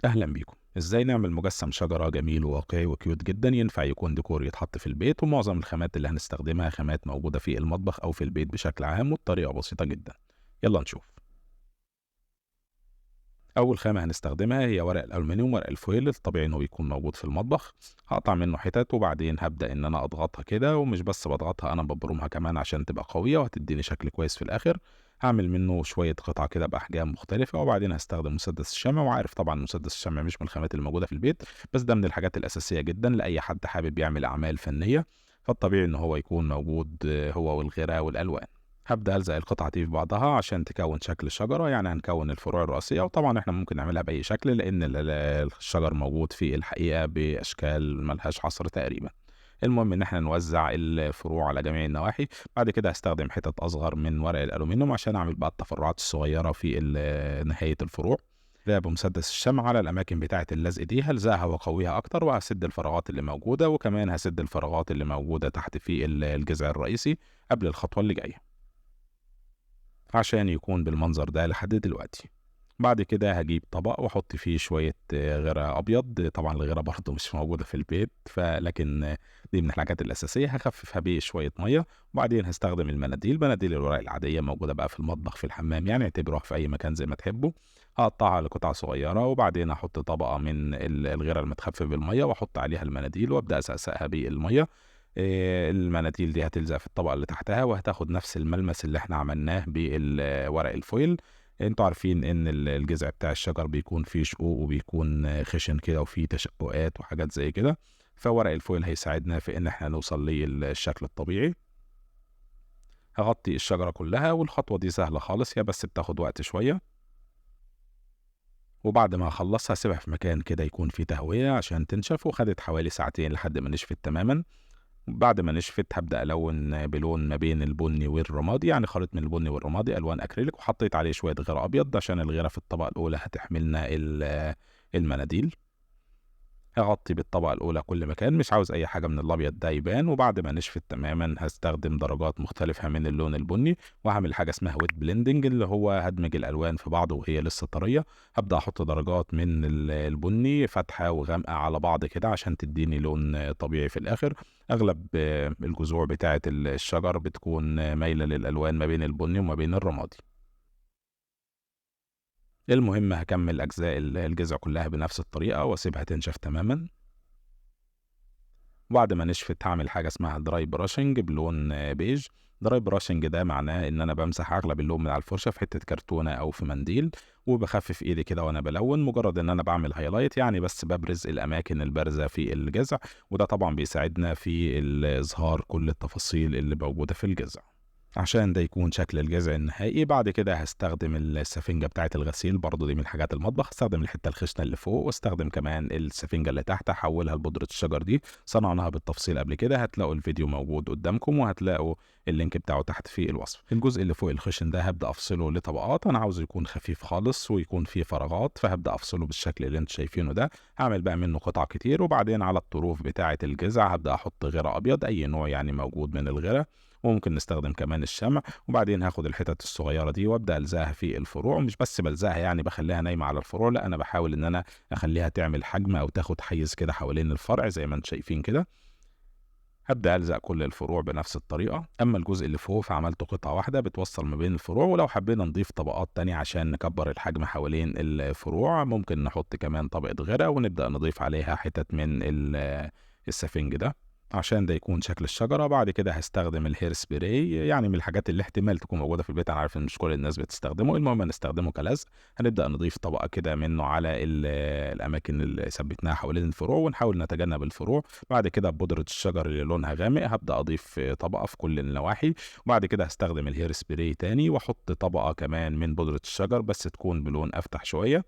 أهلا بيكم. إزاي نعمل مجسم شجرة جميل وواقعي وكيوت جدا ينفع يكون ديكور يتحط في البيت، ومعظم الخامات اللي هنستخدمها خامات موجودة في المطبخ أو في البيت بشكل عام، والطريقة بسيطة جدا. يلا نشوف. أول خامة هنستخدمها هي ورق الألومنيوم، ورق الفويل الطبيعي إنه بيكون موجود في المطبخ. هقطع منه حتت وبعدين هبدأ إن أنا أضغطها كده، ومش بس بضغطها، أنا ببرمها كمان عشان تبقى قوية وهتديني شكل كويس في الآخر. هعمل منه شوية قطع كده بأحجام مختلفة، وبعدين هستخدم مسدس الشمع، وعارف طبعا مسدس الشمع مش من الخامات اللي موجودة في البيت، بس ده من الحاجات الأساسية جدا لأي حد حابب يعمل أعمال فنية، فالطبيعي إن هو يكون موجود، هو والغيرة والألوان. هبدأ ألزق القطعة دي في بعضها عشان تكون شكل شجرة، يعني هنكون الفروع الرئيسية، وطبعا احنا ممكن نعملها بأي شكل لأن الشجر موجود في الحقيقة بأشكال ملهاش حصر تقريبا. المهم إن احنا نوزع الفروع على جميع النواحي. بعد كده هستخدم حتت أصغر من ورق الألومنيوم عشان أعمل بقى التفرعات الصغيرة في نهاية الفروع. ده بمسدس الشمع على الأماكن بتاعة اللزق دي هلزقها وأقويها أكتر، وهسد الفراغات اللي موجودة، وكمان هسد الفراغات اللي موجودة تحت في الجذع الرئيسي قبل الخطوة اللي جاية عشان يكون بالمنظر ده لحد دلوقتي. بعد كده هجيب طبق واحط فيه شوية غيرة ابيض، طبعا الغيرة برضو مش موجودة في البيت فلكن دي من الحاجات الاساسية. هخففها بشوية مية، وبعدين هستخدم مناديل الورق العادية موجودة بقى في المطبخ في الحمام، يعني اعتبروها في اي مكان زي ما تحبوا. هقطعها لقطع صغيرة، وبعدين هحط طبقة من الغيرة المتخفف بالمية واحط عليها المناديل وابدأ اسقسقها بالمية. المناديل دي هتلزق في الطبقة اللي تحتها وهتاخد نفس الملمس اللي احنا عملناه بالورق الفويل. انتوا عارفين ان الجذع بتاع الشجر بيكون فيه شقوق وبيكون خشن كده وفيه تشققات وحاجات زي كده، فورق الفويل هيساعدنا في ان احنا نوصل للشكل الطبيعي. هغطي الشجرة كلها، والخطوة دي سهلة خالص، هي بس بتاخد وقت شوية. وبعد ما اخلصها هسيبها في مكان كده يكون فيه تهوية عشان تنشف، وخدت حوالي ساعتين لحد ما نشفت تماما. بعد ما نشفت هبدأ ألون بلون ما بين البني والرمادي، يعني خليط من البني والرمادي ألوان أكريليك، وحطيت عليه شوية غيرة أبيض عشان الغيرة في الطبقة الأولى هتحملنا المناديل. هغطي بالطبقة الأولى كل مكان، مش عاوز أي حاجة من الأبيض ده يبان. وبعد ما نشفت تماما هستخدم درجات مختلفة من اللون البني، وهعمل حاجة اسمها ويت بليندنج اللي هو هدمج الألوان في بعض وهي لسه طرية. هبدأ أحط درجات من البني فاتحة وغامقة على بعض كده عشان تديني لون طبيعي في الآخر. أغلب الجذوع بتاعة الشجر بتكون مايلة للألوان ما بين البني وما بين الرمادي. المهم هكمل أجزاء الجذع كلها بنفس الطريقة وأسيبها تنشف تماما. وبعد ما نشفت هعمل حاجة اسمها دراي براشنج بلون بيج. دراي براشنج ده معناه ان انا بمسح اغلب اللون من على الفرشة في حتة كرتونة او في منديل، وبخفف ايدي كده وانا بلون، مجرد ان انا بعمل هايلايت، يعني بس ببرز الاماكن البارزة في الجذع، وده طبعا بيساعدنا في اظهار كل التفاصيل اللي موجودة في الجذع عشان ده يكون شكل الجذع النهائي. بعد كده هستخدم السفنجة بتاعة الغسيل، برضو دي من حاجات المطبخ، استخدم الحتة الخشنة اللي فوق واستخدم كمان السفنجة اللي تحت احولها لبودرة الشجر دي. صنعناها بالتفصيل قبل كده، هتلاقوا الفيديو موجود قدامكم وهتلاقوا اللينك بتاعه تحت في الوصف. الجزء اللي فوق الخشن ده هبدأ افصله لطبقات، انا عاوزه يكون خفيف خالص ويكون فيه فراغات، فهبدأ افصله بالشكل اللي انتوا شايفينه ده. هعمل بقى منه قطع كتير، وبعدين على الطروف بتاعة الجذع هبدأ احط غيرة ابيض، اي نوع يعني موجود من الغيرة، وممكن نستخدم كمان الشمع. وبعدين هاخد الحتت الصغيره دي وابدا الزقها في الفروع، مش بس بلزقها يعني بخليها نايمه على الفروع، لا انا بحاول ان انا اخليها تعمل حجم او تاخد حيز كده حوالين الفرع زي ما انتم شايفين كده. هبدا الزق كل الفروع بنفس الطريقه. اما الجزء اللي فوق فعملته قطعه واحده بتوصل ما بين الفروع، ولو حبينا نضيف طبقات تانية عشان نكبر الحجم حوالين الفروع ممكن نحط كمان طبقه غيره ونبدا نضيف عليها حتت من السفنج ده عشان ده يكون شكل الشجرة. بعد كده هستخدم الهير سبراي، يعني من الحاجات اللي احتمال تكون موجودة في البيت، أنا عارف إن مش كل الناس بتستخدمه، المهم هنستخدمه كلزق. هنبدأ نضيف طبقة كده منه على الأماكن اللي ثبتناها حوالين الفروع، ونحاول نتجنب الفروع. بعد كده بودرة الشجر اللي لونها غامق هبدأ أضيف طبقة في كل النواحي. وبعد كده هستخدم الهير سبراي تاني وأحط طبقة كمان من بودرة الشجر بس تكون بلون أفتح شوية.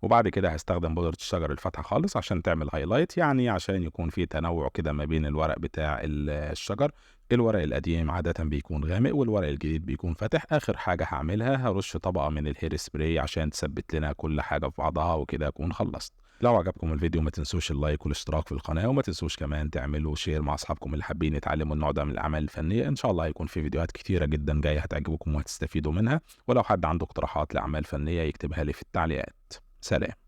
وبعد كده هاستخدم بودرة الشجر الفاتحة خالص عشان تعمل highlight، يعني عشان يكون في تنوع كده ما بين الورق بتاع الشجر. الورق القديم عادةً بيكون غامق والورق الجديد بيكون فاتح. آخر حاجة هاعملها هارُش طبقة من الhair spray عشان تثبّت لنا كل حاجة في بعضها، وكده أكون خلّصت. لو عجبكم الفيديو ما تنسوش اللايك والاشتراك في القناة، وما تنسوش كمان تعملوا share مع أصحابكم اللي حابين يتعلموا النوع ده من الأعمال الفنية. إن شاء الله هيكون في فيديوهات كتيرة جدًا جاية هتعجبكم وهتستفيدوا منها، ولو حد عنده اقتراحات لأعمال فنية يكتبها لي في التعليقات. سلام.